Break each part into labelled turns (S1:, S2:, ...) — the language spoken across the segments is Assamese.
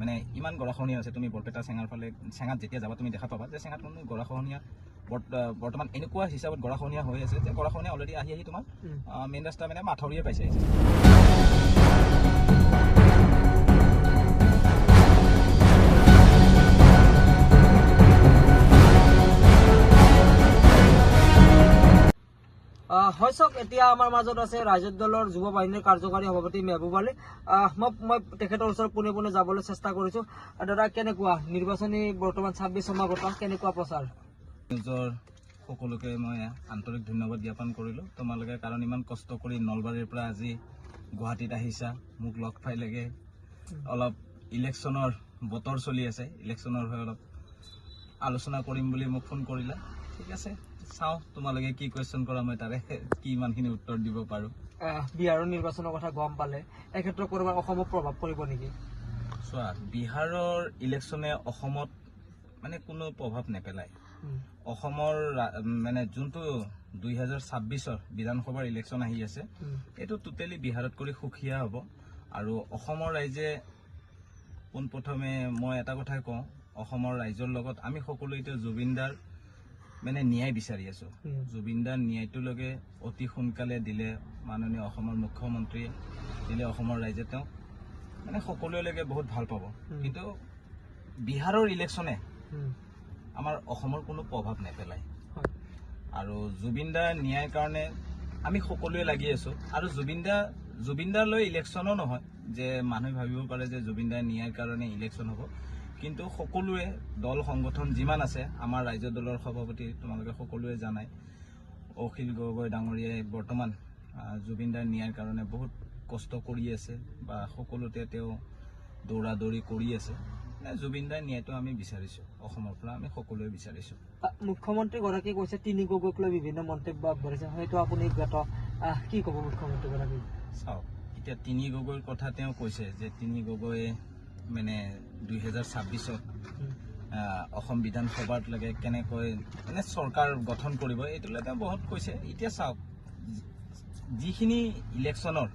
S1: মানে ইমান গৰাখহনীয়া আছে। তুমি বৰপেটা চেঙাৰ ফালে চেঙাত যেতিয়া যাবা তুমি দেখা পাবা যে চেঙাত কোনো গৰাখহনীয়া বৰ্তমান এনেকুৱা হিচাপত গৰাখহনীয়া হৈ আছে যে গৰাখহনীয়া অলৰেডি আহি তোমাৰ মেইন ৰাস্তা মানে মাথৰিয়ে পাইছে।
S2: হয় চাওক, এতিয়া আমাৰ মাজত আছে ৰাজদ দলৰ যুৱ বাহিনীৰ কাৰ্যকাৰী সভাপতি মেহবুব আলী। মই তেখেতৰ ওচৰত পোনে পোনে যাবলৈ চেষ্টা কৰিছো। দাদা, কেনেকুৱা নিৰ্বাচনী বৰ্তমান 26 সমাগত কেনেকুৱা প্ৰচাৰ?
S1: নিজৰ সকলোকে মই আন্তৰিক ধন্যবাদ জ্ঞাপন কৰিলোঁ তোমালোকে, কাৰণ ইমান কষ্ট কৰি নলবাৰীৰ পৰা আজি গুৱাহাটীত আহিছা, মোক লগ পাই লাগে। অলপ ইলেকশ্যনৰ বতৰ চলি আছে, ইলেকশ্যনৰ হৈ অলপ আলোচনা কৰিম বুলি মোক ফোন কৰিলা। ঠিক আছে, চাওঁ তোমালোকে কি কুৱেশ্যন কৰা, মই তাৰে কি ইমানখিনি উত্তৰ দিব পাৰোঁ।
S2: বিহাৰৰ নিৰ্বাচনৰ কথা গম পালে, এই ক্ষেত্ৰত ক'ৰবাত অসমত প্ৰভাৱ পৰিব নেকি?
S1: চোৱা, বিহাৰৰ ইলেকশ্যনে অসমত মানে কোনো প্ৰভাৱ নেপেলায়। অসমৰ মানে যোনটো 2026 বিধানসভাৰ ইলেকশ্যন আহি আছে, এইটো টোটেলি বিহাৰত কৰি সুকীয়া হ'ব। আৰু অসমৰ ৰাইজে পোনপ্ৰথমে মই এটা কথাই কওঁ, অসমৰ ৰাইজৰ লগত আমি সকলো এতিয়া জুবিনদাৰ মানে ন্যায় বিচাৰি আছোঁ। জুবিনদাৰ ন্যায়টোলৈকে অতি সোনকালে দিলে মাননীয় অসমৰ মুখ্যমন্ত্ৰীয়ে দিলে অসমৰ ৰাইজে তেওঁক মানে সকলোলৈকে বহুত ভাল পাব। কিন্তু বিহাৰৰ ইলেকশ্যনে আমাৰ অসমৰ কোনো প্ৰভাৱ নেপেলায়। আৰু জুবিনদাৰ ন্যায়ৰ কাৰণে আমি সকলোৱে লাগি আছোঁ। আৰু জুবিনদাৰলৈ ইলেকশ্যনো নহয় যে মানুহে ভাবিব পাৰে যে জুবিনদাৰ ন্যায়ৰ কাৰণে ইলেকশ্যন হ'ব। কিন্তু সকলোৱে দল সংগঠন যিমান আছে, আমাৰ ৰাজ্য দলৰ সভাপতি তোমালোকে সকলোৱে জানাই, অখিল গগৈ ডাঙৰীয়াই বৰ্তমান জুবিনদাৰ ন্যায়ৰ কাৰণে বহুত কষ্ট কৰি আছে বা সকলোতে তেওঁ দৌৰা দৌৰি কৰি আছে। জুবিনদাৰ ন্যায়টো আমি বিচাৰিছোঁ, অসমৰ পৰা আমি সকলোৱে বিচাৰিছোঁ।
S2: মুখ্যমন্ত্ৰীগৰাকী কৈছে তিনি গগৈক লৈ বিভিন্ন মন্তব্য আগবঢ়াইছে, সেইটো আপুনি জ্ঞাত। কি ক'ব মুখ্যমন্ত্ৰীগৰাকী?
S1: চাওক, এতিয়া তিনি গগৈৰ কথা তেওঁ কৈছে যে তিনি গগৈয়ে মানে 2026 অসম বিধানসভাত লাগে কেনেকৈ মানে চৰকাৰ গঠন কৰিব, এইটোলৈ তেওঁ বহুত কৈছে। এতিয়া চাওক, যিখিনি ইলেকশ্যনৰ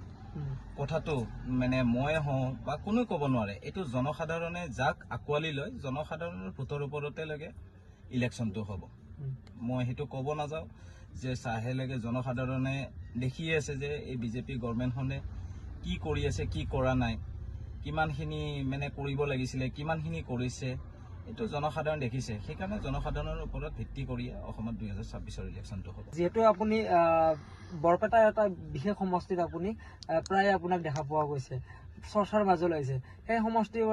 S1: কথাটো মানে মই হওঁ বা কোনেও ক'ব নোৱাৰে, এইটো জনসাধাৰণে যাক আঁকোৱালি লয় জনসাধাৰণৰ ভোটৰ ওপৰতে লাগে ইলেকশ্যনটো হ'ব। মই সেইটো ক'ব নাযাওঁ যে চাহেলৈকে জনসাধাৰণে দেখিয়ে আছে যে এই বিজেপি গভৰ্ণমেণ্টখনে কি কৰি আছে, কি কৰা নাই, কিমানখিনি মানে কৰিব লাগিছিলে, কিমানখিনি কৰিছে, এইটো জনসাধাৰণ দেখিছে। সেইকাৰণে জনসাধাৰণৰ ওপৰত ভিত্তি কৰিয়ে অসমত 2026 ইলেকশ্যনটো হ'ব। যিহেতু
S2: আপুনি বৰপেটাৰ এটা বিশেষ সমষ্টিত আপুনি প্ৰায় আপোনাক দেখা পোৱা গৈছে, চৰ্চাৰ মাজলৈ আহিছে, সেই সমষ্টিৰ